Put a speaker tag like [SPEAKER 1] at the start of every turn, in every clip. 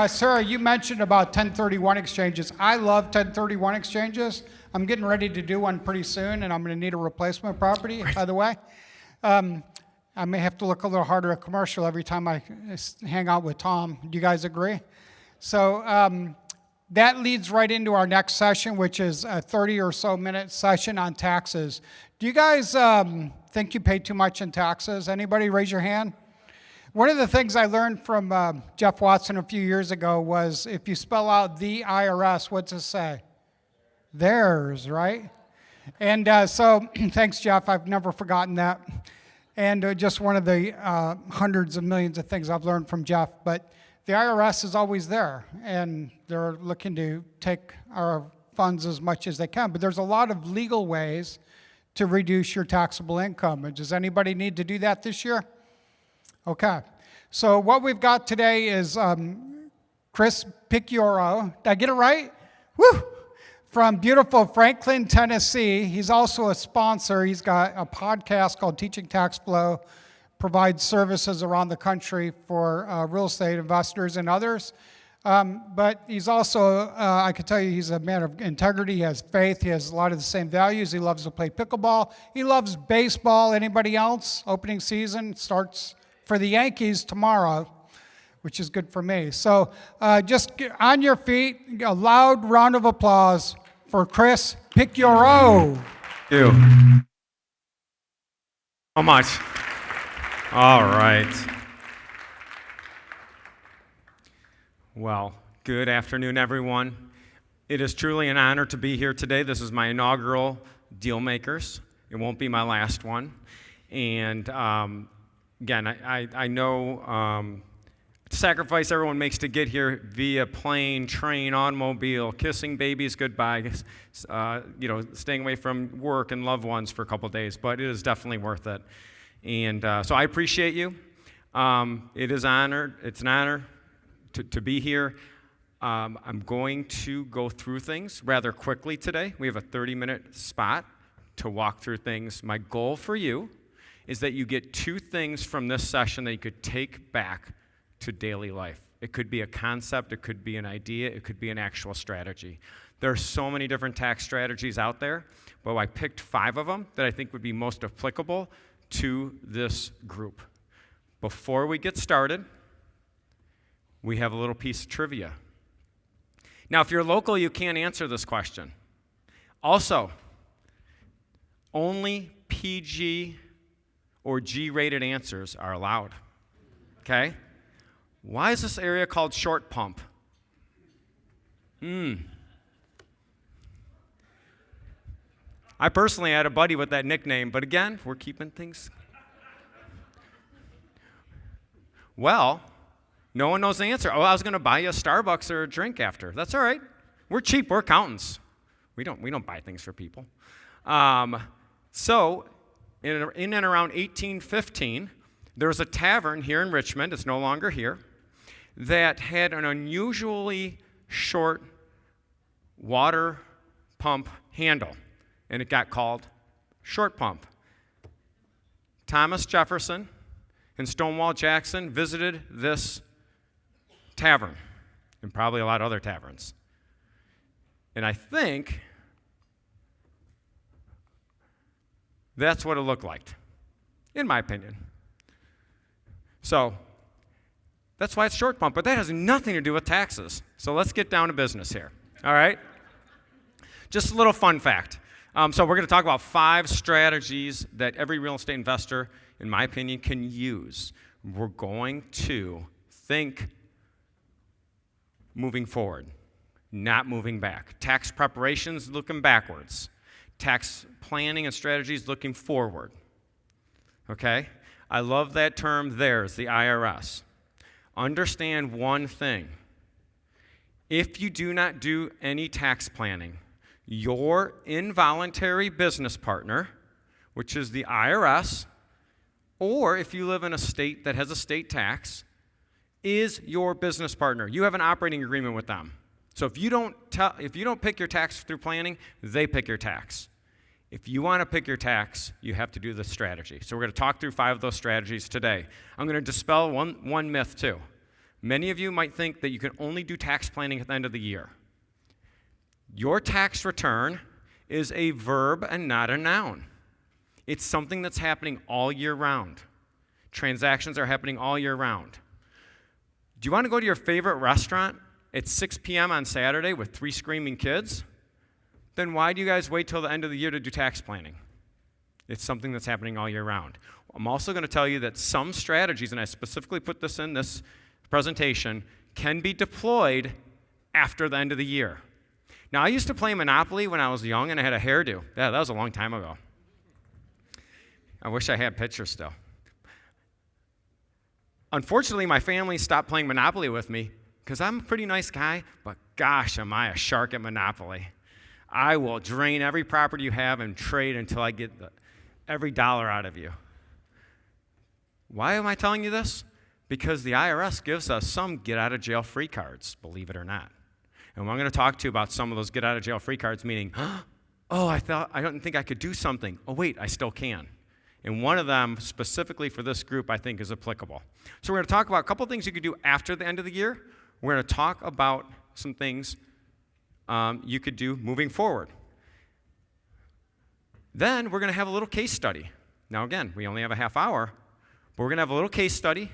[SPEAKER 1] Sarah, you mentioned about 1031 exchanges. I love 1031 exchanges. I'm getting ready to do one pretty soon, and I'm going to need a replacement property, by the way. I may have to look a little harder at commercial every time I hang out with Tom. Do you guys agree? So that leads right into our next session, which is a 30 or so minute session on taxes. Do you guys think you pay too much in taxes? Anybody raise your hand? One of the things I learned from Jeff Watson a few years ago was if you spell out the IRS, what's it say? Theirs, right? And so thanks, Jeff. I've never forgotten that. And just one of the hundreds of millions of things I've learned from Jeff. But the IRS is always there, and they're looking to take our funds as much as they can. But there's a lot of legal ways to reduce your taxable income. And does anybody need to do that this year? Okay, so what we've got today is Chris Picciurro. Did I get it right? Woo! From beautiful Franklin, Tennessee. He's also a sponsor. He's got a podcast called Teaching Tax Flow, provides services around the country for real estate investors and others. But he's also, I can tell you, he's a man of integrity. He has faith. He has a lot of the same values. He loves to play pickleball. He loves baseball. Anybody else? Opening season starts for the Yankees tomorrow, which is good for me. So just get on your feet, a loud round of applause for Chris Picciurro.
[SPEAKER 2] Thank you so much. All right. Well, good afternoon, everyone. It is truly an honor to be here today. This is my inaugural Deal Makers. It won't be my last one. And again, I know the sacrifice everyone makes to get here via plane, train, automobile, kissing babies goodbye, staying away from work and loved ones for a couple days, but it is definitely worth it. And so I appreciate you. It's an honor to be here. I'm going to go through things rather quickly today. We have a 30-minute spot to walk through things. My goal for you is that you get two things from this session that you could take back to daily life. It could be a concept, it could be an idea, it could be an actual strategy. There are so many different tax strategies out there, but I picked 5 of them that I think would be most applicable to this group. Before we get started, we have a little piece of trivia. Now, if you're local, you can't answer this question. Also, only PG or G-rated answers are allowed, okay? Why is this area called Short Pump? I personally had a buddy with that nickname, but again, we're keeping things. Well, no one knows the answer. Oh, I was going to buy you a Starbucks or a drink after. That's all right. We're cheap. We're accountants. We don't buy things for people. So, in and around 1815, there was a tavern here in Richmond, it's no longer here, that had an unusually short water pump handle, and it got called Short Pump. Thomas Jefferson and Stonewall Jackson visited this tavern, and probably a lot of other taverns. And I think that's what it looked like, in my opinion. So that's why it's Short Pump, but that has nothing to do with taxes. So let's get down to business here, all right? Just a little fun fact. So we're going to talk about 5 strategies that every real estate investor, in my opinion, can use. We're going to think moving forward, not moving back. Tax preparations, looking backwards. Tax planning and strategies, looking forward. Okay? I love that term, theirs, the IRS. Understand one thing. If you do not do any tax planning, your involuntary business partner, which is the IRS, or if you live in a state that has a state tax, is your business partner. You have an operating agreement with them. So if you don't pick your tax through planning, they pick your tax. If you want to pick your tax, you have to do the strategy. So we're going to talk through 5 of those strategies today. I'm going to dispel one myth too. Many of you might think that you can only do tax planning at the end of the year. Your tax return is a verb and not a noun. It's something that's happening all year round. Transactions are happening all year round. Do you want to go to your favorite restaurant at 6 p.m. on Saturday with 3 screaming kids? Then why do you guys wait till the end of the year to do tax planning? It's something that's happening all year round. I'm also going to tell you that some strategies, and I specifically put this in this presentation, can be deployed after the end of the year. Now, I used to play Monopoly when I was young and I had a hairdo. Yeah, that was a long time ago. I wish I had pictures still. Unfortunately, my family stopped playing Monopoly with me because I'm a pretty nice guy, but gosh, am I a shark at Monopoly. I will drain every property you have and trade until I get every dollar out of you. Why am I telling you this? Because the IRS gives us some get-out-of-jail-free cards, believe it or not. And I'm going to talk to you about some of those get-out-of-jail-free cards, meaning, oh, I don't think I could do something. Oh, wait, I still can. And one of them, specifically for this group, I think is applicable. So we're going to talk about a couple things you could do after the end of the year. We're going to talk about some things you could do moving forward. Then we're going to have a little case study. Now, again, we only have a half hour, but we're going to have a little case study,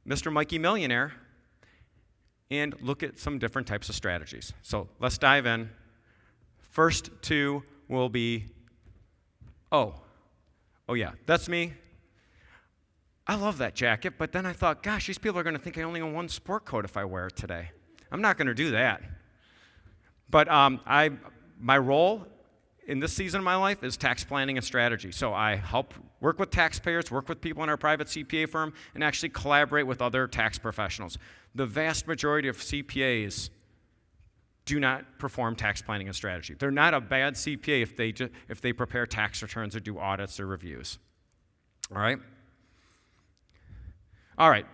[SPEAKER 2] Mr. Mikey Millionaire, and look at some different types of strategies. So let's dive in. First two will be, oh yeah, that's me. I love that jacket, but then I thought, gosh, these people are going to think I only own one sport coat if I wear it today. I'm not going to do that. But my role in this season of my life is tax planning and strategy. So I help work with taxpayers, work with people in our private CPA firm, and actually collaborate with other tax professionals. The vast majority of CPAs do not perform tax planning and strategy. They're not a bad CPA if they prepare tax returns or do audits or reviews. All right? All right.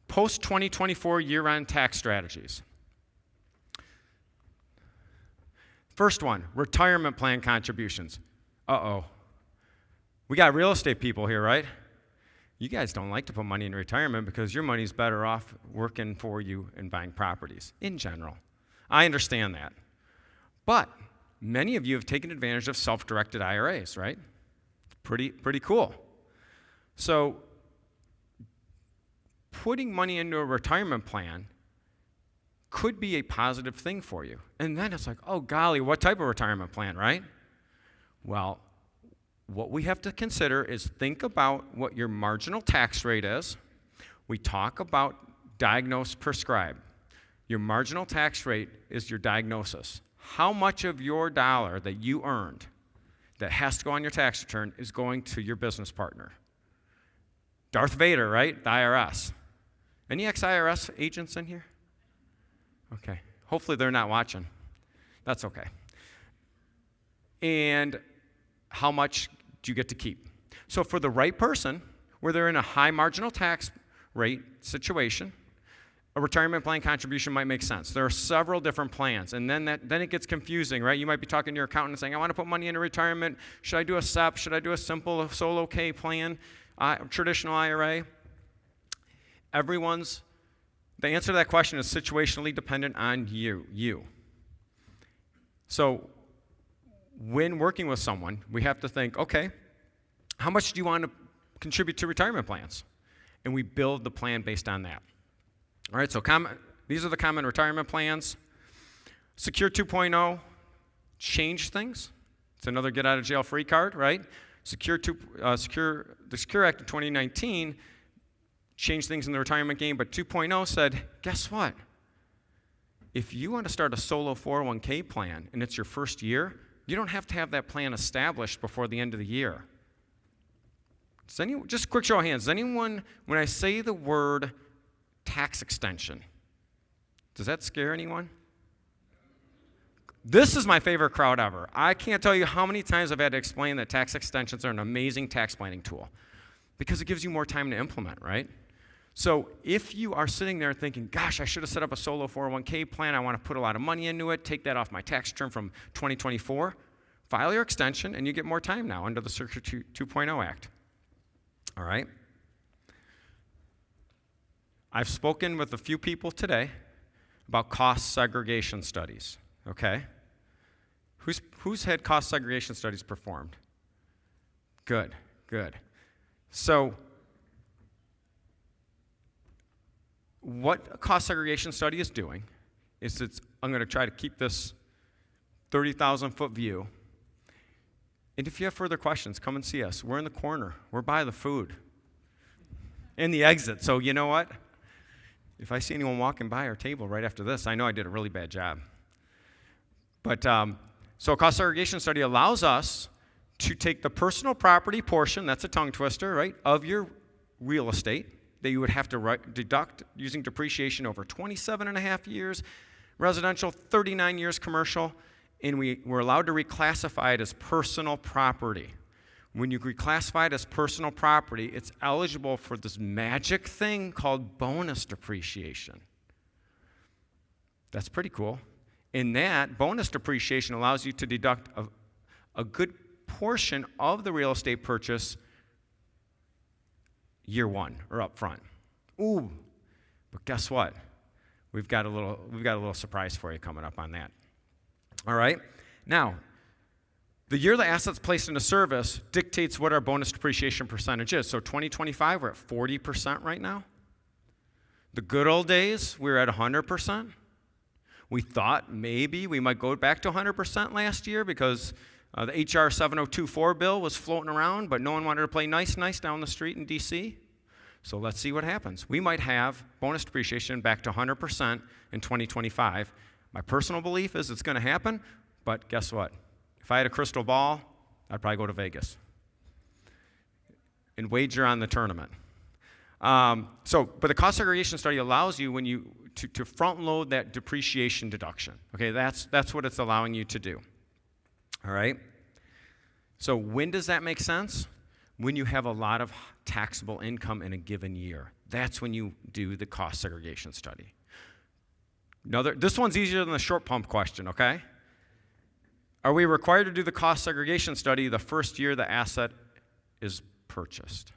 [SPEAKER 2] Post-2024 year-end tax strategies. First one, retirement plan contributions. Uh-oh. We got real estate people here, right? You guys don't like to put money in retirement because your money's better off working for you and buying properties in general. I understand that. But many of you have taken advantage of self-directed IRAs, right? Pretty cool. So putting money into a retirement plan could be a positive thing for you. And then it's like, oh, golly, what type of retirement plan, right? Well, what we have to consider is think about what your marginal tax rate is. We talk about diagnose, prescribe. Your marginal tax rate is your diagnosis. How much of your dollar that you earned that has to go on your tax return is going to your business partner? Darth Vader, right? The IRS. Any ex-IRS agents in here? Okay. Hopefully they're not watching. That's okay. And how much do you get to keep? So for the right person, where they're in a high marginal tax rate situation, a retirement plan contribution might make sense. There are several different plans, and then it gets confusing, right? You might be talking to your accountant and saying, I want to put money into retirement. Should I do a SEP? Should I do a simple solo K plan, traditional IRA? The answer to that question is situationally dependent on you. So when working with someone, we have to think, okay, how much do you want to contribute to retirement plans? And we build the plan based on that. All right, so these are the common retirement plans. Secure 2.0, change things. It's another get-out-of-jail-free card, right? The Secure Act of 2019 changed things in the retirement game, but 2.0 said, guess what? If you want to start a solo 401k plan and it's your first year, you don't have to have that plan established before the end of the year. Just a quick show of hands. Does anyone, when I say the word tax extension, does that scare anyone? This is my favorite crowd ever. I can't tell you how many times I've had to explain that tax extensions are an amazing tax planning tool because it gives you more time to implement, right? So if you are sitting there thinking, gosh, I should have set up a solo 401k plan, I want to put a lot of money into it, take that off my tax return from 2024, file your extension, and you get more time now under the Secure 2.0 Act. All right? I've spoken with a few people today about cost segregation studies, okay? Who's had cost segregation studies performed? Good, good. So what a cost segregation study is doing is I'm going to try to keep this 30,000-foot view. And if you have further questions, come and see us. We're in the corner. We're by the food. In the exit. So you know what? If I see anyone walking by our table right after this, I know I did a really bad job. But so a cost segregation study allows us to take the personal property portion, that's a tongue twister, right, of your real estate that you would have to deduct using depreciation over 27 and a half years, residential, 39 years commercial, and we're allowed to reclassify it as personal property. When you reclassify it as personal property, it's eligible for this magic thing called bonus depreciation. That's pretty cool. And that bonus depreciation allows you to deduct a good portion of the real estate purchase year one or up front. Ooh, but guess what? We've got a little surprise for you coming up on that. All right? Now, the year the asset's placed into service dictates what our bonus depreciation percentage is. So 2025, we're at 40% right now. The good old days, we were at 100%. We thought maybe we might go back to 100% last year because the HR 7024 bill was floating around, but no one wanted to play nice down the street in D.C. So let's see what happens. We might have bonus depreciation back to 100% in 2025. My personal belief is it's going to happen, but guess what? If I had a crystal ball, I'd probably go to Vegas and wager on the tournament. But the cost segregation study allows you to front load that depreciation deduction. Okay, that's what it's allowing you to do. All right? So when does that make sense? When you have a lot of taxable income in a given year. That's when you do the cost segregation study. This one's easier than the short pump question, okay? Are we required to do the cost segregation study the first year the asset is purchased?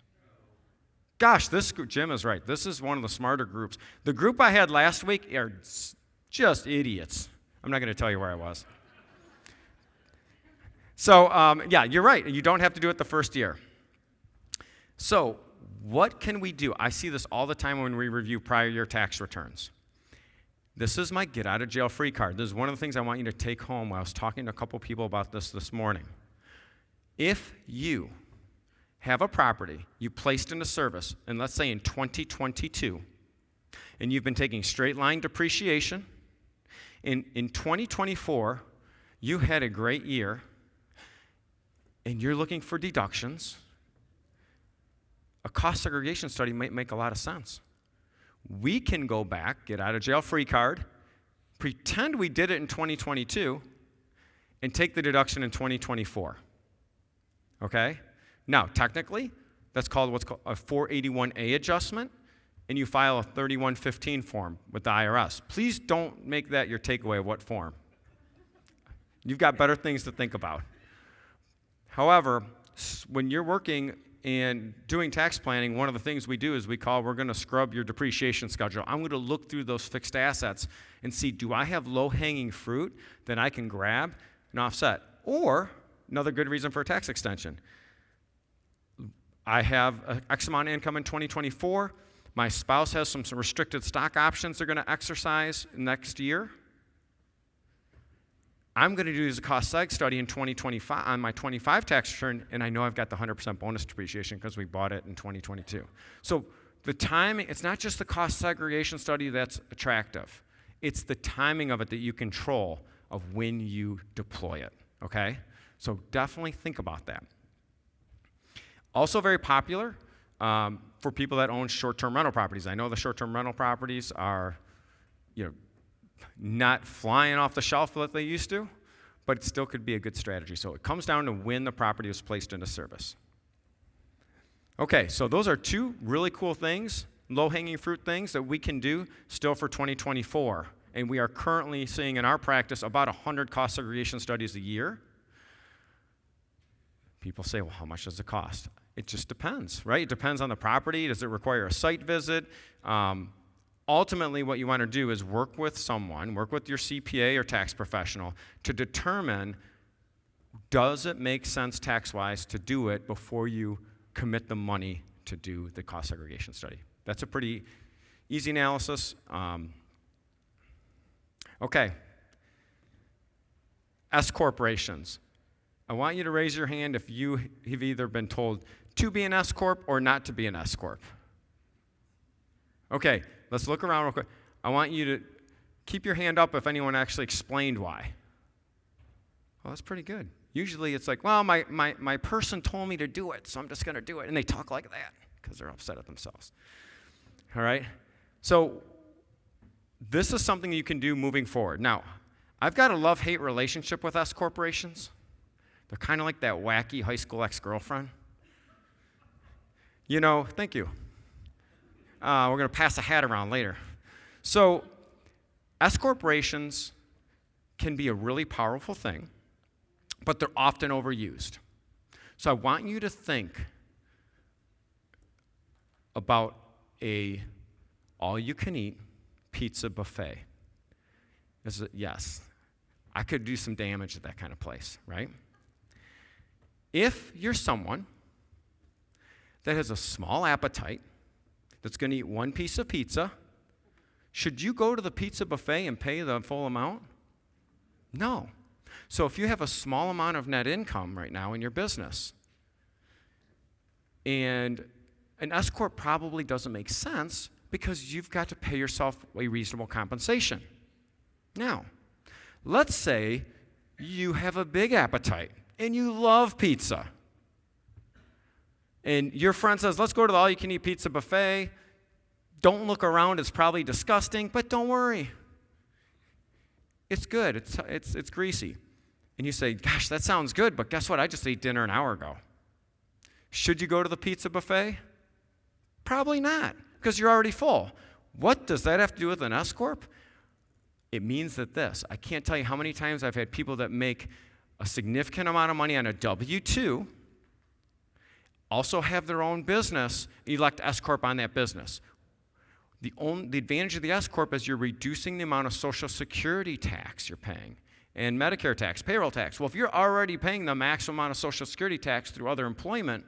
[SPEAKER 2] Gosh, Jim is right. This is one of the smarter groups. The group I had last week are just idiots. I'm not going to tell you where I was. So, yeah, you're right. You don't have to do it the first year. So, what can we do? I see this all the time when we review prior year tax returns. This is my get out of jail free card. This is one of the things I want you to take home. I was talking to a couple people about this morning. If you have a property you placed into service, and let's say in 2022, and you've been taking straight line depreciation, in 2024, you had a great year, and you're looking for deductions, a cost segregation study might make a lot of sense. We can go back, get out of jail free card, pretend we did it in 2022, and take the deduction in 2024. Okay? Now, technically, that's called what's called a 481A adjustment, and you file a 3115 form with the IRS. Please don't make that your takeaway of what form. You've got better things to think about. However, when you're working and doing tax planning, one of the things we do is we're going to scrub your depreciation schedule. I'm going to look through those fixed assets and see, do I have low-hanging fruit that I can grab and offset? Or, another good reason for a tax extension. I have X amount of income in 2024. My spouse has some restricted stock options they're going to exercise next year. I'm going to do a cost seg study in 2025 on my 25 tax return, and I know I've got the 100% bonus depreciation because we bought it in 2022. So the timing, it's not just the cost segregation study that's attractive. It's the timing of it that you control of when you deploy it, okay? So definitely think about that. Also very popular for people that own short-term rental properties. I know the short-term rental properties are, not flying off the shelf like they used to, but it still could be a good strategy. So it comes down to when the property was placed into service. Okay, so those are two really cool things, low-hanging fruit things that we can do still for 2024. And we are currently seeing in our practice about 100 cost segregation studies a year. People say, well, how much does it cost? It just depends, right? It depends on the property. Does it require a site visit? ultimately what you want to do is work with your CPA or tax professional to determine, does it make sense tax-wise to do it before you commit the money to do the cost segregation study. That's a pretty easy analysis. Okay. S corporations. I want you to raise your hand if you have either been told to be an S corp or not to be an S corp. Okay, let's look around real quick. I want you to keep your hand up if anyone actually explained why. Well, that's pretty good. Usually it's like, well, my person told me to do it, so I'm just going to do it. And they talk like that because they're upset at themselves. All right? So this is something you can do moving forward. Now, I've got a love-hate relationship with S corporations. They're kind of like that wacky high school ex-girlfriend. Thank you. We're going to pass a hat around later. So S corporations can be a really powerful thing, but they're often overused. So I want you to think about a all-you-can-eat pizza buffet. Yes, I could do some damage at that kind of place, right? If you're someone that has a small appetite, that's going to eat one piece of pizza, should you go to the pizza buffet and pay the full amount? No. So if you have a small amount of net income right now in your business, and an S corp probably doesn't make sense because you've got to pay yourself a reasonable compensation. Now, let's say you have a big appetite and you love pizza. And your friend says, let's go to the all-you-can-eat pizza buffet. Don't look around, it's probably disgusting, but don't worry. It's good, it's greasy. And you say, gosh, that sounds good, but guess what? I just ate dinner an hour ago. Should you go to the pizza buffet? Probably not, because you're already full. What does that have to do with an S corp? It means that I can't tell you how many times I've had people that make a significant amount of money on a W-2, also have their own business, elect S corp on that business. The advantage of the S corp is you're reducing the amount of Social Security tax you're paying and Medicare tax, payroll tax. Well, if you're already paying the maximum amount of Social Security tax through other employment,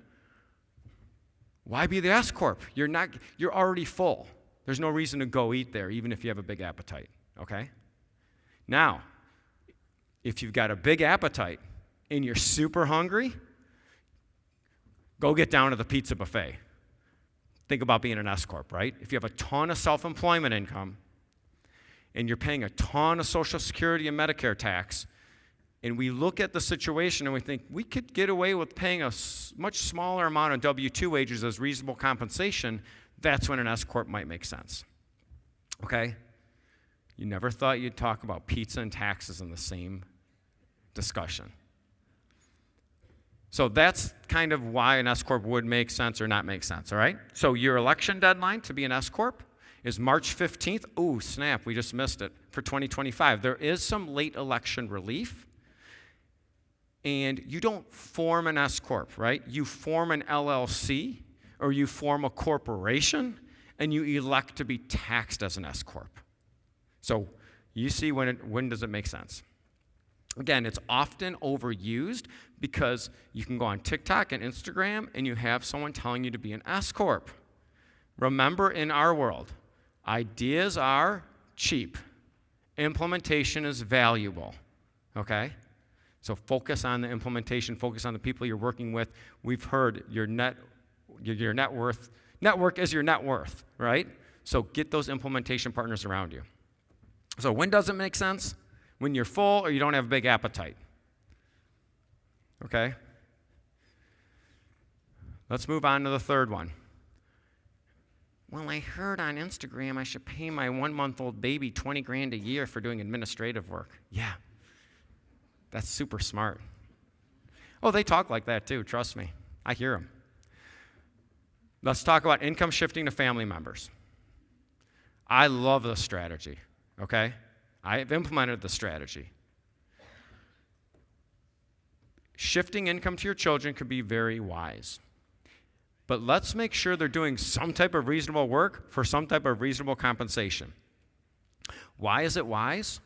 [SPEAKER 2] why be the S corp? You're already full. There's no reason to go eat there, even if you have a big appetite, okay? Now, if you've got a big appetite and you're super hungry, go get down to the pizza buffet. Think about being an S corp, right? If you have a ton of self-employment income and you're paying a ton of Social Security and Medicare tax, and we look at the situation and we think we could get away with paying a much smaller amount of W-2 wages as reasonable compensation, that's when an S corp might make sense. Okay? You never thought you'd talk about pizza and taxes in the same discussion. So that's kind of why an S corp would make sense or not make sense, all right? So your election deadline to be an S corp is March 15th. Ooh, snap, we just missed it, for 2025. There is some late election relief, and you don't form an S corp, right? You form an LLC or you form a corporation, and you elect to be taxed as an S corp. So you see when does it make sense? Again, it's often overused because you can go on TikTok and Instagram and you have someone telling you to be an S corp. Remember, in our world, ideas are cheap. Implementation is valuable, okay? So focus on the implementation, focus on the people you're working with. We've heard your network is your net worth, right? So get those implementation partners around you. So when does it make sense? When you're full or you don't have a big appetite. Okay? Let's move on to the third one. Well, I heard on Instagram I should pay my 1-month-old baby $20,000 a year for doing administrative work. Yeah, that's super smart. Oh, they talk like that too, trust me. I hear them. Let's talk about income shifting to family members. I love this strategy, okay? I've implemented the strategy. Shifting income to your children could be very wise. but let's make sure they're doing some type of reasonable work for some type of reasonable compensation. Why is it wise?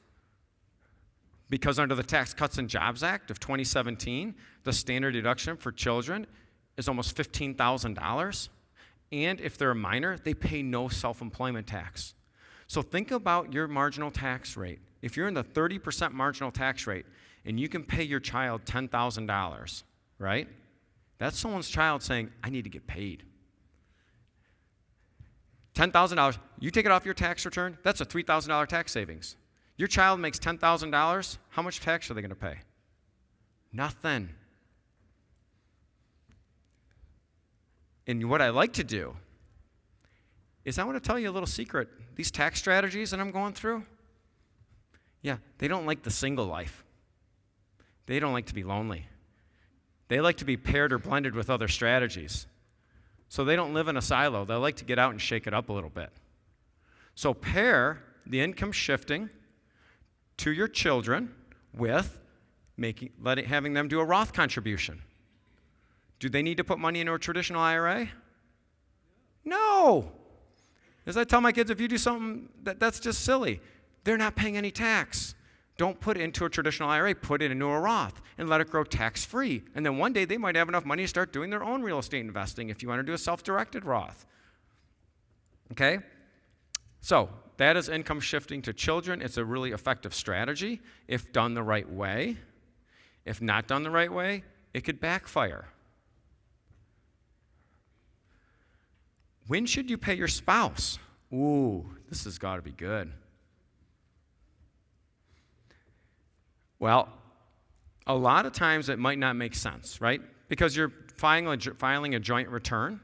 [SPEAKER 2] Because under the Tax Cuts and Jobs Act of 2017, the standard deduction for children is almost $15,000. And if they're a minor, they pay no self-employment tax. So think about your marginal tax rate. If you're in the 30% marginal tax rate and you can pay your child $10,000, right? That's someone's child saying, I need to get paid. $10,000, you take it off your tax return, that's a $3,000 tax savings. Your child makes $10,000, how much tax are they going to pay? Nothing. And what I like to do is I want to tell you a little secret. These tax strategies that I'm going through, yeah, they don't like the single life. They don't like to be lonely. They like to be paired or blended with other strategies. So they don't live in a silo. They like to get out and shake it up a little bit. So pair the income shifting to your children with having them do a Roth contribution. Do they need to put money into a traditional IRA? No. As I tell my kids, if you do something that's just silly, they're not paying any tax. Don't put it into a traditional IRA, put it into a Roth and let it grow tax-free. And then one day they might have enough money to start doing their own real estate investing if you want to do a self-directed Roth. Okay? So that is income shifting to children. It's a really effective strategy if done the right way. If not done the right way, it could backfire. When should you pay your spouse? Ooh, this has got to be good. Well, a lot of times it might not make sense, right? Because you're filing a joint return,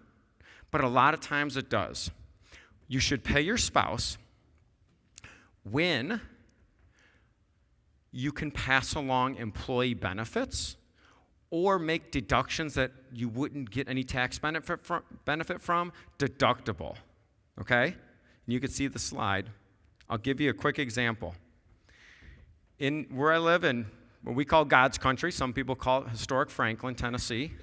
[SPEAKER 2] but a lot of times it does. You should pay your spouse when you can pass along employee benefits or make deductions that you wouldn't get any tax benefit from deductible, okay? And you can see the slide. I'll give you a quick example. In where I live in what we call God's country, some people call it historic Franklin, Tennessee,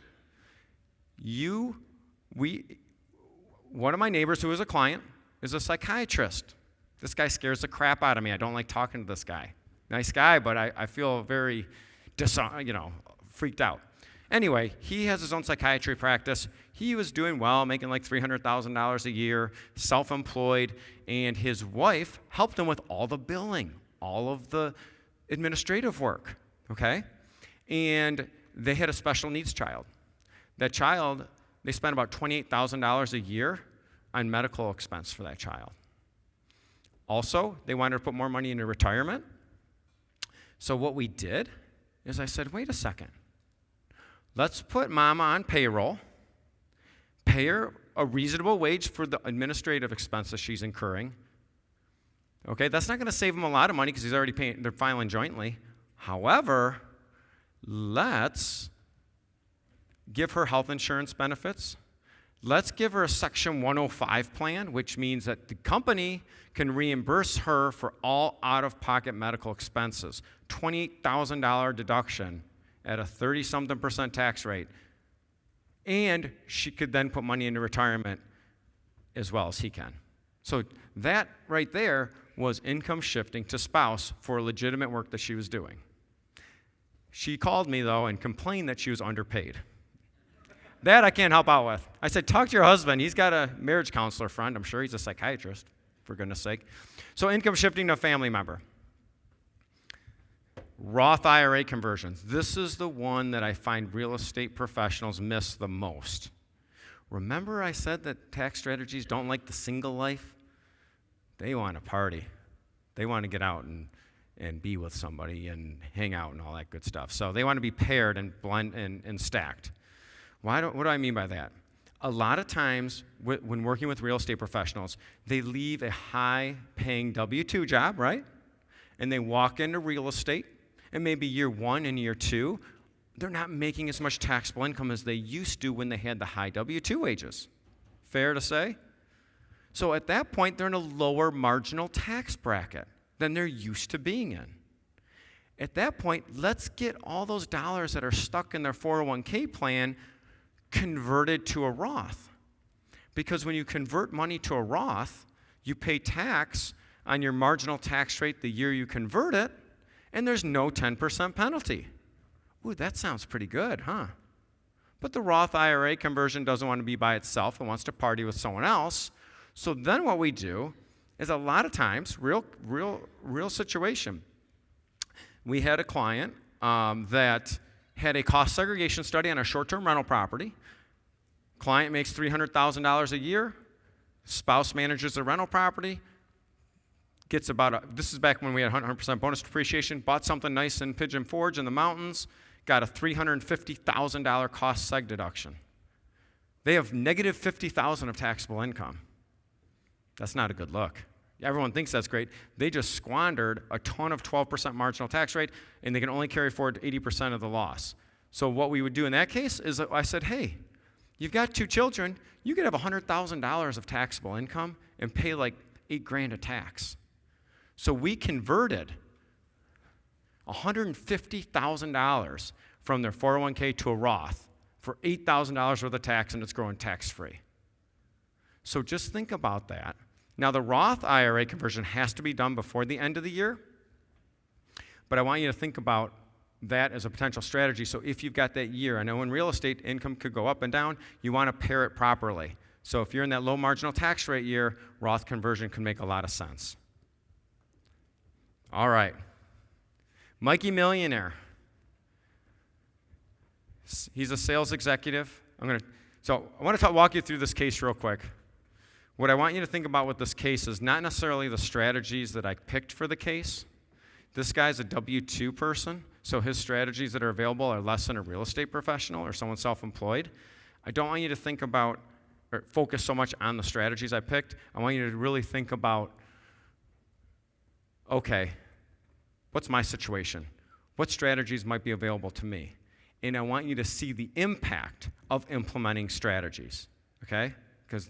[SPEAKER 2] one of my neighbors who is a client is a psychiatrist. This guy scares the crap out of me. I don't like talking to this guy. Nice guy, but I feel very freaked out. Anyway, he has his own psychiatry practice. He was doing well, making like $300,000 a year, self-employed, and his wife helped him with all the billing, all of the administrative work, okay? And they had a special needs child. That child, they spent about $28,000 a year on medical expense for that child. Also, they wanted to put more money into retirement. So what we did is I said, wait a second. Let's put mama on payroll, pay her a reasonable wage for the administrative expenses she's incurring. Okay, that's not going to save him a lot of money because he's already paying, they're filing jointly. However, let's give her health insurance benefits. Let's give her a Section 105 plan, which means that the company can reimburse her for all out-of-pocket medical expenses. $28,000 deduction at a 30-something% tax rate. And she could then put money into retirement as well as he can. So that right there was income shifting to spouse for legitimate work that she was doing. She called me, though, and complained that she was underpaid. That I can't help out with. I said, talk to your husband. He's got a marriage counselor friend. I'm sure he's a psychiatrist, for goodness sake. So income shifting to a family member. Roth IRA conversions. This is the one that I find real estate professionals miss the most. Remember I said that tax strategies don't like the single life? They want to party. They want to get out and be with somebody and hang out and all that good stuff. So they want to be paired and blend and stacked. What do I mean by that? A lot of times when working with real estate professionals, they leave a high-paying W-2 job, right? And they walk into real estate, and maybe year one and year two, they're not making as much taxable income as they used to when they had the high W-2 wages. Fair to say? So at that point, they're in a lower marginal tax bracket than they're used to being in. At that point, let's get all those dollars that are stuck in their 401k plan converted to a Roth. Because when you convert money to a Roth, you pay tax on your marginal tax rate the year you convert it, and there's no 10% penalty. Ooh, that sounds pretty good, huh? But the Roth IRA conversion doesn't want to be by itself. It wants to party with someone else. So then what we do is a lot of times, real situation. We had a client that had a cost segregation study on a short-term rental property. Client makes $300,000 a year. Spouse manages the rental property. Gets this is back when we had 100% bonus depreciation, bought something nice in Pigeon Forge in the mountains, got a $350,000 cost seg deduction. They have negative $50,000 of taxable income. That's not a good look. Everyone thinks that's great. They just squandered a ton of 12% marginal tax rate, and they can only carry forward 80% of the loss. So what we would do in that case is I said, hey, you've got 2 children, you could have $100,000 of taxable income and pay like $8,000 of tax. So we converted $150,000 from their 401k to a Roth for $8,000 worth of tax, and it's growing tax-free. So just think about that. Now, the Roth IRA conversion has to be done before the end of the year, but I want you to think about that as a potential strategy. So if you've got that year, I know in real estate, income could go up and down. You want to pair it properly. So if you're in that low marginal tax rate year, Roth conversion can make a lot of sense. All right. Mikey Millionaire. He's a sales executive. So I want to walk you through this case real quick. What I want you to think about with this case is not necessarily the strategies that I picked for the case. This guy's a W-2 person, so his strategies that are available are less than a real estate professional or someone self-employed. I don't want you to think about or focus so much on the strategies I picked. I want you to really think about, okay, what's my situation? What strategies might be available to me? And I want you to see the impact of implementing strategies, okay? Because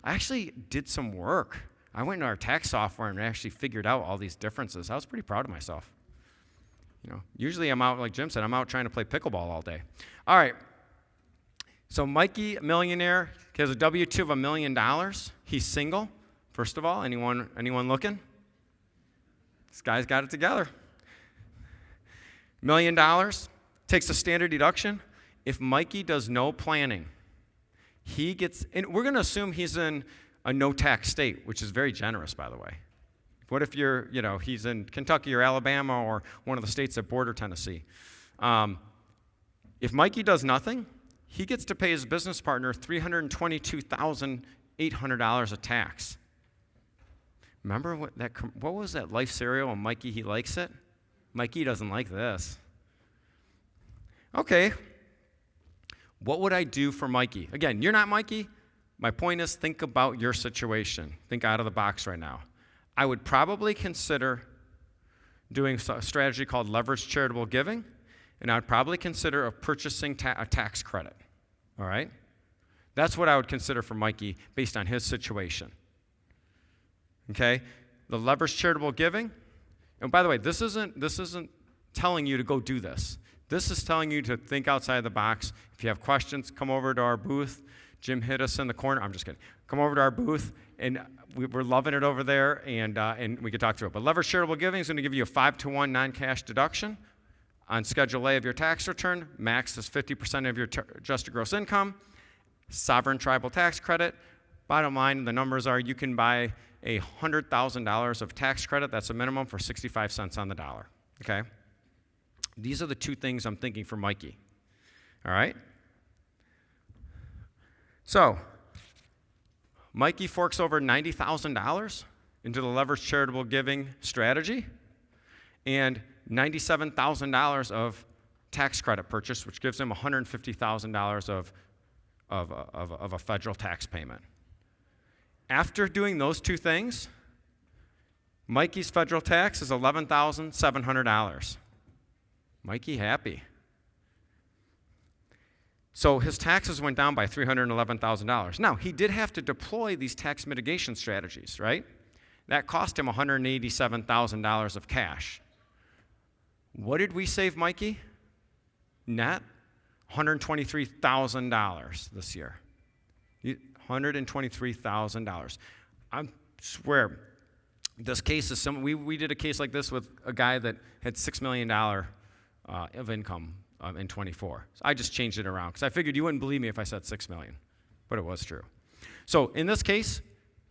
[SPEAKER 2] I actually did some work. I went into our tax software and actually figured out all these differences. I was pretty proud of myself. Usually I'm out, like Jim said, I'm out trying to play pickleball all day. All right. So Mikey, millionaire, he has a W-2 of $1 million. He's single, first of all. Anyone looking? This guy's got it together. $1 million, takes a standard deduction. If Mikey does no planning, he gets, and we're going to assume he's in a no-tax state, which is very generous, by the way. What if he's in Kentucky or Alabama or one of the states that border Tennessee? If Mikey does nothing, he gets to pay his business partner $322,800 of tax. Remember what was that Life cereal and Mikey, he likes it? Mikey doesn't like this. Okay. What would I do for Mikey? Again, you're not Mikey. My point is, think about your situation. Think out of the box right now. I would probably consider doing a strategy called leveraged charitable giving, and I would probably consider purchasing a tax credit. All right? That's what I would consider for Mikey based on his situation. Okay? The leveraged charitable giving, and by the way, this isn't telling you to go do this. This is telling you to think outside the box. If you have questions, come over to our booth. Jim hit us in the corner. I'm just kidding. Come over to our booth, and we're loving it over there, and we can talk through it. But leveraged charitable giving is going to give you a 5-to-1 non-cash deduction on Schedule A of your tax return. Max is 50% of your adjusted gross income. Sovereign tribal tax credit. Bottom line, the numbers are you can buy $100,000 of tax credit. That's a minimum for 65 cents on the dollar. Okay? These are the 2 things I'm thinking for Mikey. All right? So, Mikey forks over $90,000 into the leveraged charitable giving strategy and $97,000 of tax credit purchase, which gives him $150,000 of a federal tax payment. After doing those 2 things, Mikey's federal tax is $11,700. Mikey happy. So his taxes went down by $311,000. Now, he did have to deploy these tax mitigation strategies, right? That cost him $187,000 of cash. What did we save Mikey? Net $123,000 this year. $123,000. I swear, this case is we did a case like this with a guy that had $6 million of income in 24. So I just changed it around because I figured you wouldn't believe me if I said $6 million, but it was true. So in this case,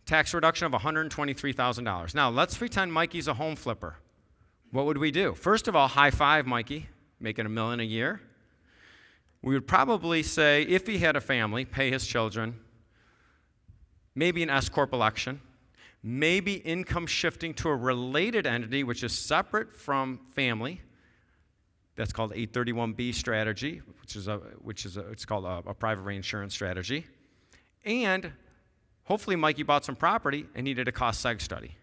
[SPEAKER 2] tax reduction of $123,000. Now let's pretend Mikey's a home flipper. What would we do? First of all, high five Mikey, making $1 million a year. We would probably say, if he had a family, pay his children, maybe an S-corp election, maybe income shifting to a related entity which is separate from family. That's called 831B strategy, it's called a private reinsurance strategy. And hopefully Mikey bought some property and needed a cost seg study.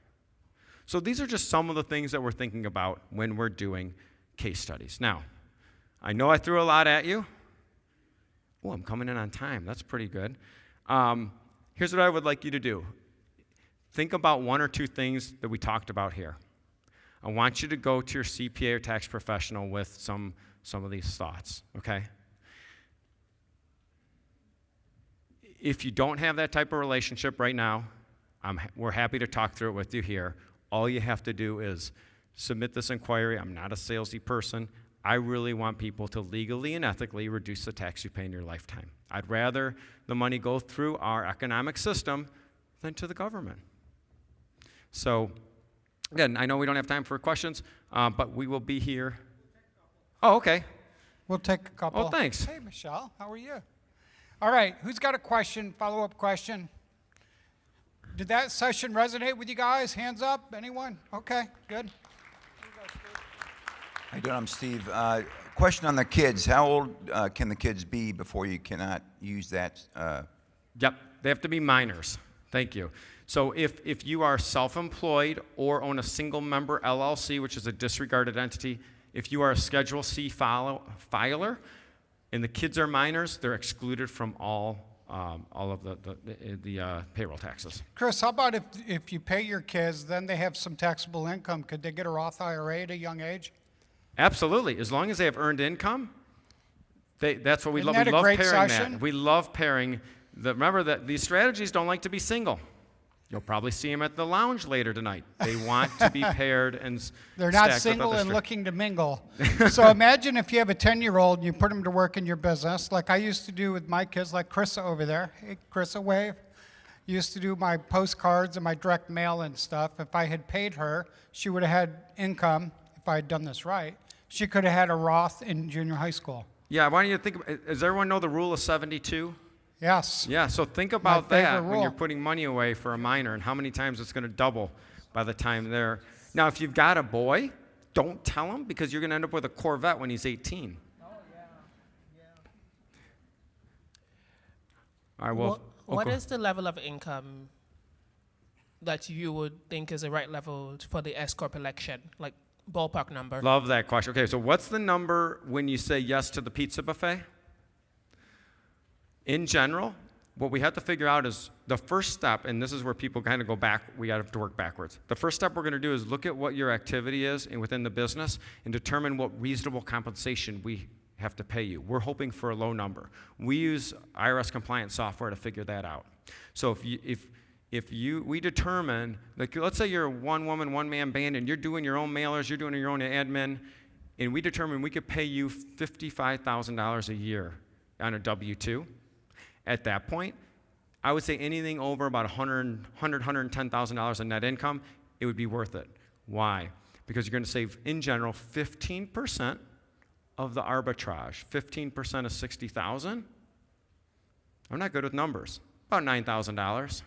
[SPEAKER 2] So these are just some of the things that we're thinking about when we're doing case studies. Now, I know I threw a lot at you. Oh, I'm coming in on time. That's pretty good. Here's what I would like you to do. Think about one or two things that we talked about here. I want you to go to your CPA or tax professional with some of these thoughts, okay? If you don't have that type of relationship right now, we're happy to talk through it with you here. All you have to do is submit this inquiry. I'm not a salesy person. I really want people to legally and ethically reduce the tax you pay in your lifetime. I'd rather the money go through our economic system than to the government. So, again, I know we don't have time for questions, but we will be here. Oh, okay.
[SPEAKER 1] We'll take a couple.
[SPEAKER 2] Oh, thanks.
[SPEAKER 1] Hey, Michelle, how are you? All right, who's got a question, follow-up question? Did that session resonate with you guys? Hands up, anyone? Okay, good.
[SPEAKER 3] How you doing? I'm Steve. Question on the kids. How old can the kids be before you cannot use that?
[SPEAKER 2] Yep, they have to be minors. Thank you. So if you are self-employed or own a single-member LLC, which is a disregarded entity, if you are a Schedule C filer and the kids are minors, they're excluded from all of the payroll taxes.
[SPEAKER 1] Chris, how about if you pay your kids, then they have some taxable income? Could they get a Roth IRA at a young age?
[SPEAKER 2] Absolutely. As long as they have earned income, that's what we love.
[SPEAKER 1] Isn't that
[SPEAKER 2] We
[SPEAKER 1] a
[SPEAKER 2] love
[SPEAKER 1] great
[SPEAKER 2] pairing
[SPEAKER 1] session?
[SPEAKER 2] that. We love pairing. Remember that these strategies don't like to be single. You'll probably see them at the lounge later tonight. They want to be paired and
[SPEAKER 1] They're not
[SPEAKER 2] stacked with
[SPEAKER 1] single
[SPEAKER 2] other
[SPEAKER 1] and looking to mingle. So imagine if you have a 10-year-old and you put them to work in your business, like I used to do with my kids, like Carissa over there. Hey, Carissa, wave. Used to do my postcards and my direct mail and stuff. If I had paid her, she would have had income. If I had done this right, she could have had a Roth in junior high school.
[SPEAKER 2] Yeah, why don't you think, does everyone know the rule of 72?
[SPEAKER 1] Yes.
[SPEAKER 2] Yeah, so think about
[SPEAKER 1] favorite
[SPEAKER 2] that when
[SPEAKER 1] rule.
[SPEAKER 2] you're putting money away for a minor and how many times it's going to double by the time they're. Now, if you've got a boy, don't tell him because you're going to end up with a Corvette when he's 18.
[SPEAKER 4] Oh, yeah.
[SPEAKER 2] All right, well.
[SPEAKER 4] What is the level of income that you would think is the right level for the S-corp election? Like ballpark number?
[SPEAKER 2] Love that question. Okay, so what's the number when you say yes to the pizza buffet? In general, what we have to figure out is the first step, and this is where people kind of go back, we have to work backwards. The first step we're going to do is look at what your activity is and within the business and determine what reasonable compensation we have to pay you. We're hoping for a low number. We use IRS compliant software to figure that out. So we determine, like let's say you're a one-woman, one-man band and you're doing your own mailers, you're doing your own admin, and we determine we could pay you $55,000 a year on a W-2. At that point, I would say anything over about $110,000 in net income, it would be worth it. Why? Because you're going to save, in general, 15% of the arbitrage. 15% of 60,000. I'm not good with numbers. About $9,000.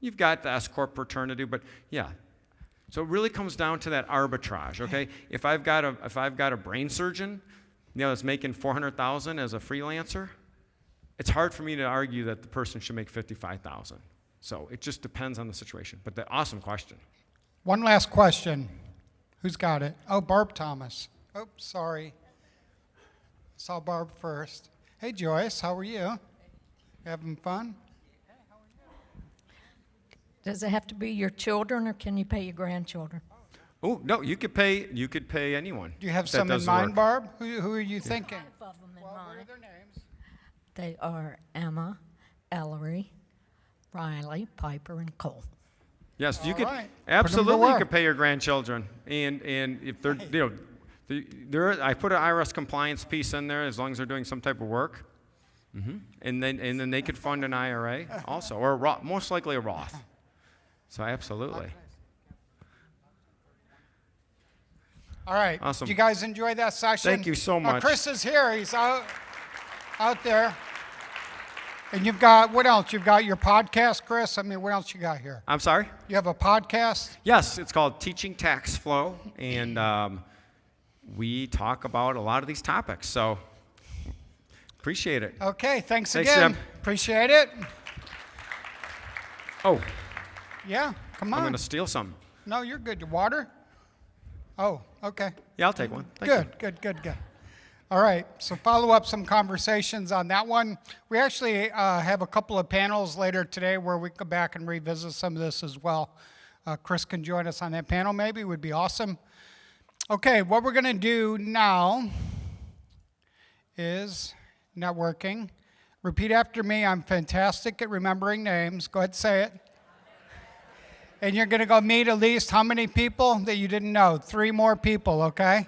[SPEAKER 2] You've got the S-corp return to do, but yeah. So it really comes down to that arbitrage. Okay, if I've got a brain surgeon, that's making $400,000 as a freelancer. It's hard for me to argue that the person should make $55,000. So it just depends on the situation. But awesome question.
[SPEAKER 1] One last question. Who's got it? Oh, Barb Thomas. Oh, sorry. Saw Barb first. Hey, Joyce, how are you? Having fun?
[SPEAKER 5] Does it have to be your children, or can you pay your grandchildren?
[SPEAKER 2] Oh no, you could pay anyone.
[SPEAKER 1] Do you have
[SPEAKER 2] that
[SPEAKER 1] some in
[SPEAKER 2] does the
[SPEAKER 1] mind,
[SPEAKER 2] work.
[SPEAKER 1] Barb? Who are you thinking?
[SPEAKER 5] Five of them in
[SPEAKER 1] What are
[SPEAKER 5] mine.
[SPEAKER 1] their names?
[SPEAKER 5] They are Emma, Ellery, Riley, Piper, and Cole.
[SPEAKER 2] Yes, you
[SPEAKER 1] All
[SPEAKER 2] could
[SPEAKER 1] right. Put 'em to
[SPEAKER 2] absolutely you
[SPEAKER 1] work.
[SPEAKER 2] could pay your grandchildren, and if they're I put an IRS compliance piece in there as long as they're doing some type of work, and then they could fund an IRA also, or a Roth, most likely a Roth. So absolutely.
[SPEAKER 1] All right.
[SPEAKER 2] Awesome.
[SPEAKER 1] Did you guys enjoy that session?
[SPEAKER 2] Thank you so much.
[SPEAKER 1] Chris is here. He's out there. And you've got, what else? You've got your podcast, Chris? I mean, what else you got here?
[SPEAKER 2] I'm sorry.
[SPEAKER 1] You have a podcast?
[SPEAKER 2] Yes, it's called Teaching Tax Flow, and we talk about a lot of these topics. So appreciate it.
[SPEAKER 1] Okay, thanks
[SPEAKER 2] Thanks,
[SPEAKER 1] again.
[SPEAKER 2] Jim.
[SPEAKER 1] Appreciate it.
[SPEAKER 2] Oh,
[SPEAKER 1] Yeah, come
[SPEAKER 2] I'm
[SPEAKER 1] on.
[SPEAKER 2] going to steal some.
[SPEAKER 1] No, you're good. Water? Oh, okay.
[SPEAKER 2] Yeah, I'll take one. Thank you.
[SPEAKER 1] Good. All right, so follow up some conversations on that one. We actually have a couple of panels later today where we go back and revisit some of this as well. Chris can join us on that panel maybe, would be awesome. Okay, what we're gonna do now is networking. Repeat after me, I'm fantastic at remembering names. Go ahead and say it. And you're gonna go meet at least how many people that you didn't know? 3 more people, okay?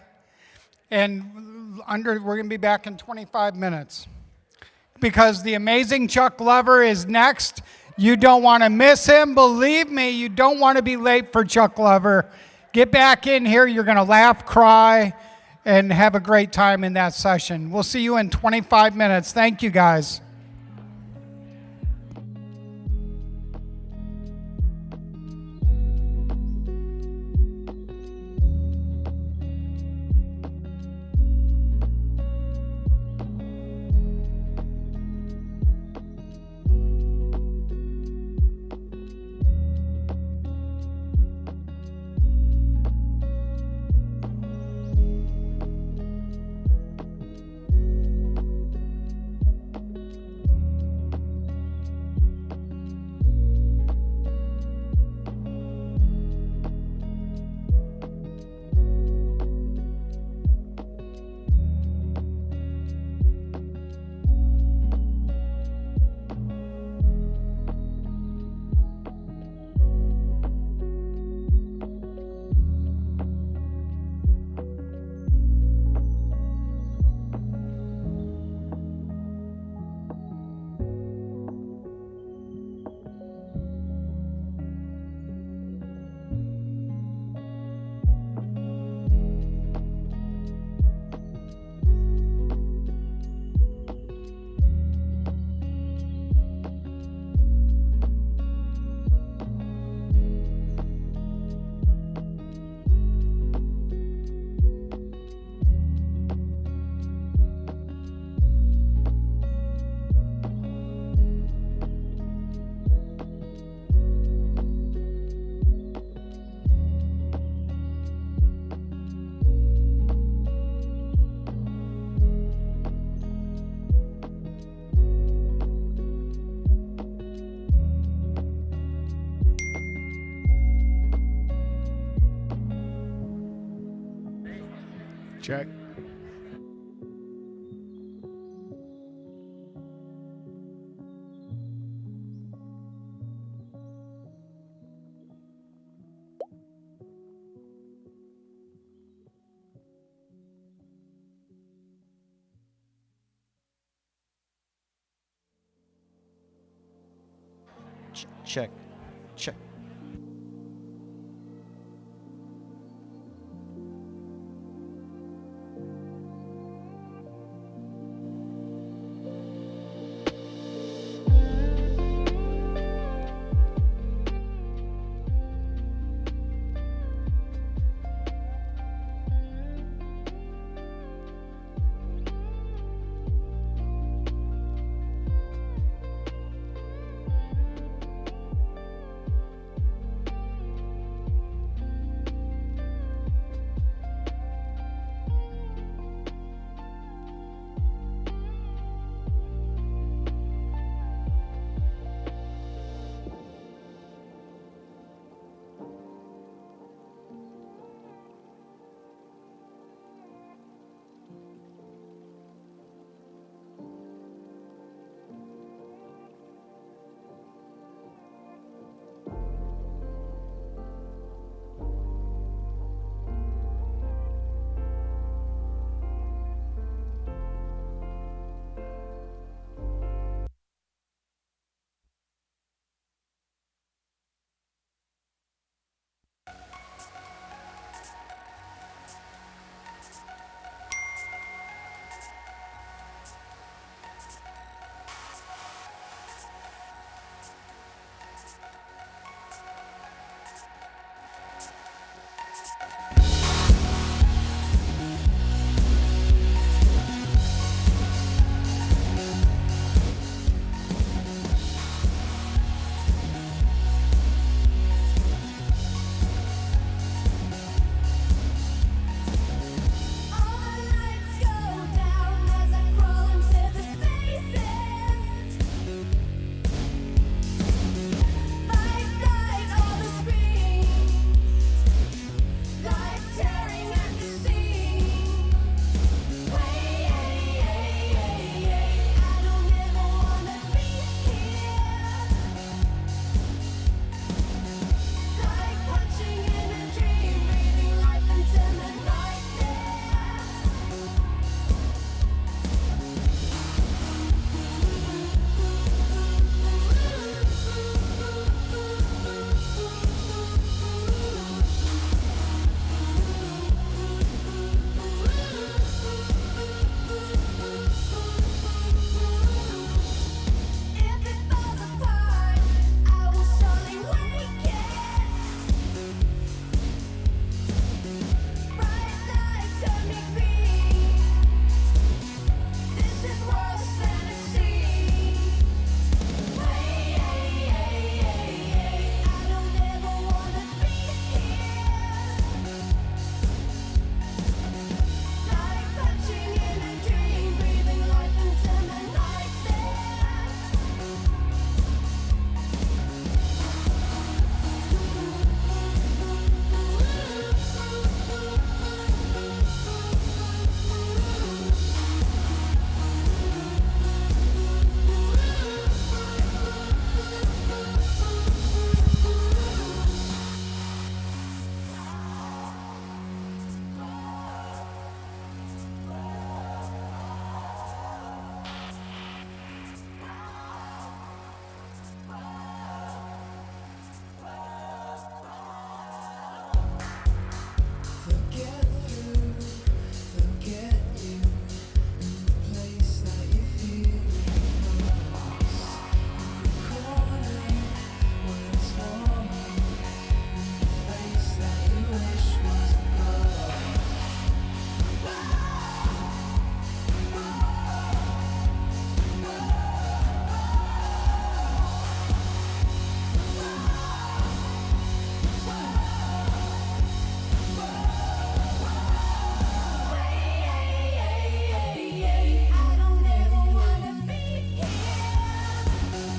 [SPEAKER 1] And we're going to be back in 25 minutes. Because the amazing Chuck Lover is next. You don't want to miss him. Believe me, you don't want to be late for Chuck Lover. Get back in here. You're going to laugh, cry, and have a great time in that session. We'll see you in 25 minutes. Thank you, guys.
[SPEAKER 6] Check.
[SPEAKER 7] Check. Check.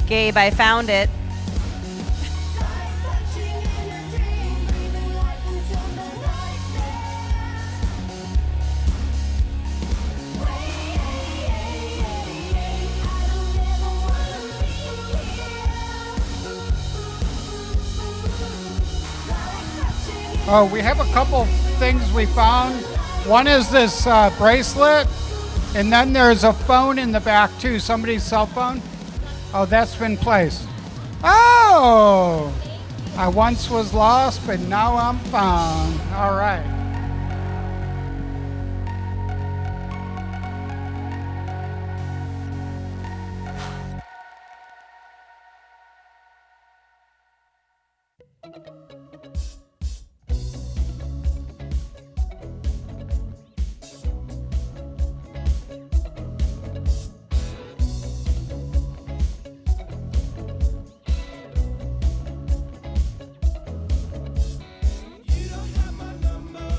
[SPEAKER 8] Gabe, I found it.
[SPEAKER 1] Oh, we have a couple things we found. One is this bracelet, and then there's a phone in the back too, somebody's cell phone. Oh, that's been placed. Oh, I once was lost, but now I'm found. All right.
[SPEAKER 9] You don't have my number.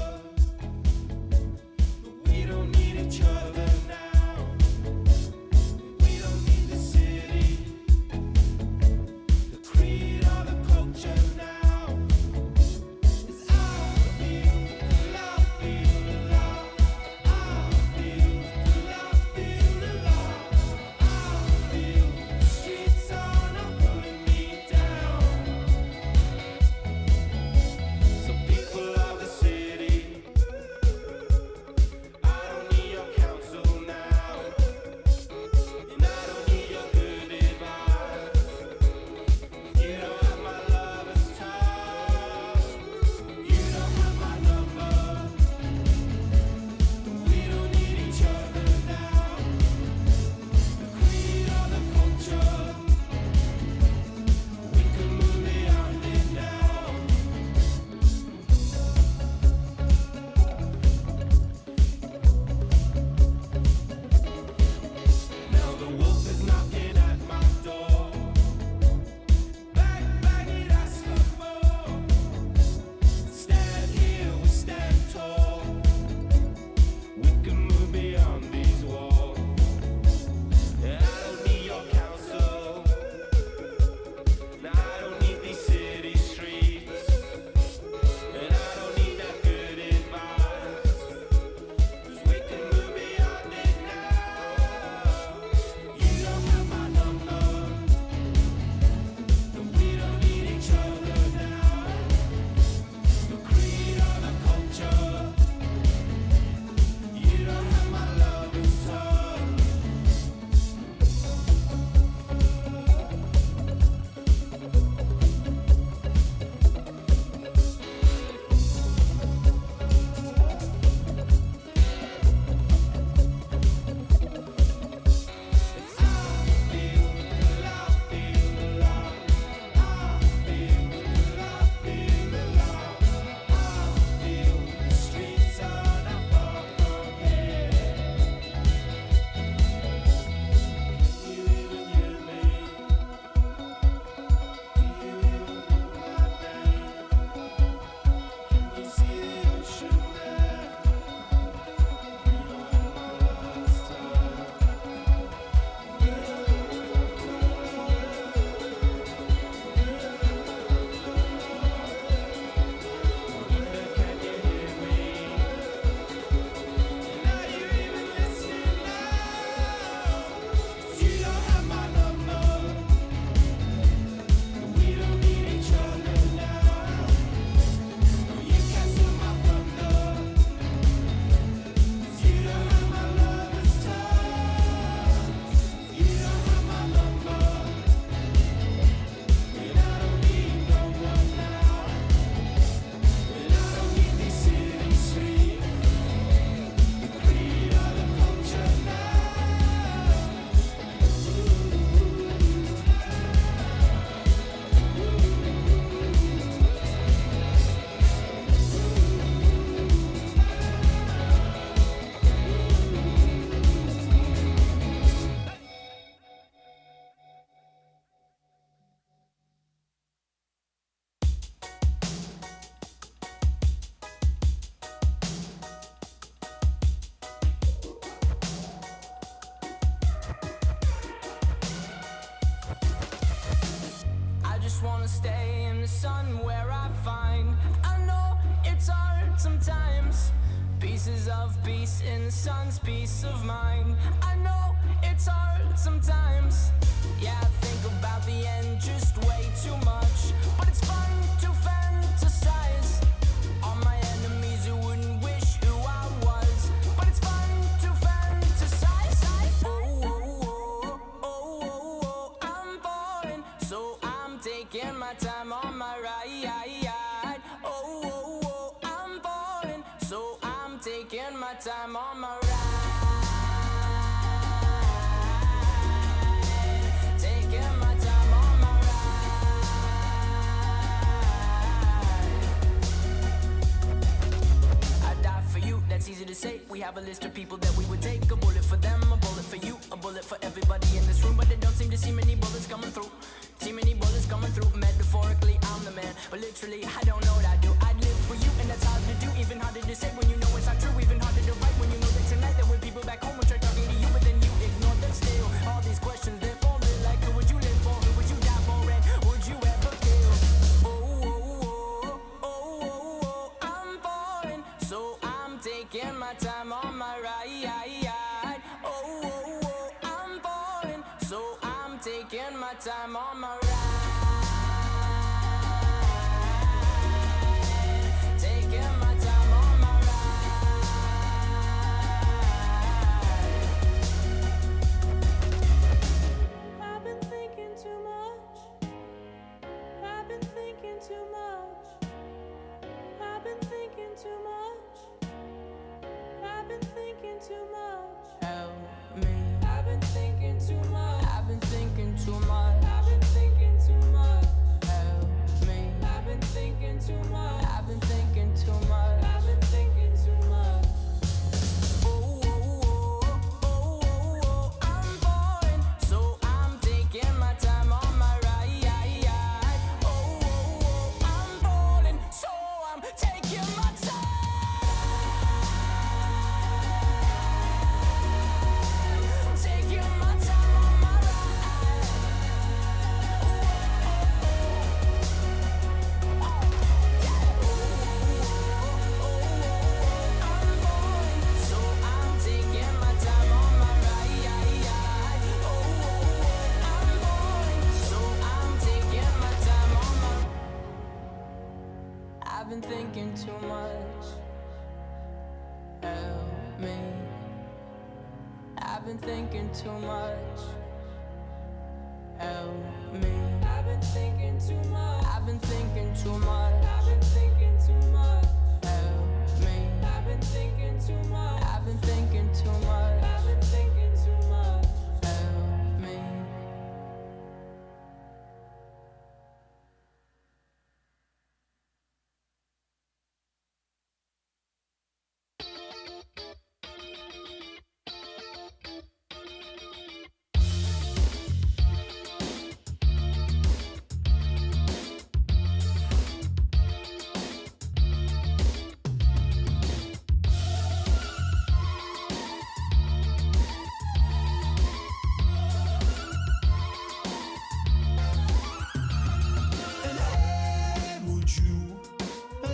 [SPEAKER 8] sun where I find. I know it's hard sometimes. Pieces of peace in the sun's peace of mind. I know it's hard sometimes. Yeah, I think about the end just way too much. But it's fun to fantasize on my enemies who wouldn't wish who I was. But it's fun to fantasize. Oh, oh, oh, oh, oh, oh, I'm falling, so I'm taking my time on my ride. Oh, oh, oh, I'm falling, so I'm taking my time on my ride. Taking my time on my ride. I die for you, that's easy to say. We have a list of people that we would take. A bullet for them, a bullet for you, a bullet for everybody in this room. But they don't seem to see many bullets coming through. See many bullets coming through. Metaphorically, I'm the man, but literally, I don't know what I do. I'd live for you, and that's hard to do. Even harder to say when you know it's not true. Even harder to write when you know that tonight there were people back home who tried talking to you, but then you ignored them still. All these questions, they're falling like, who would you live for? Who would you die for? And would you ever kill? Oh, oh, oh, oh, oh, oh, I'm falling, so I'm taking my time on my ride. Oh, oh, oh, I'm falling, so I'm taking my time on my ride. Taking my time on my ride. I've been thinking too much. I've been thinking too much. I've been thinking too much. I've been thinking too much. Help me. I've been thinking too much. I've been thinking too much. I've been thinking too much. Help me. I've been thinking too much. I've been thinking too much. I've been thinking too much. Oh, oh, oh, oh, oh, oh, I'm falling, so I'm taking my time on my ride. Oh, oh, oh, I'm falling, so I'm taking my time. Taking my time on my ride. Oh, oh, oh, oh, yeah. Oh, I'm falling, so I'm taking my time on my ride. Oh, I'm falling, so I'm taking my time on my. I've been thinking too much. Help me. I've been thinking too much. Help me. I've been thinking too much. I've been thinking too much. I've been thinking too much. Help me. I've been thinking too much. I've been thinking too much. I've been thinking too much. Help me.
[SPEAKER 9] And hey, would you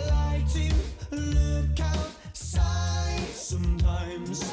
[SPEAKER 9] like to look outside sometimes?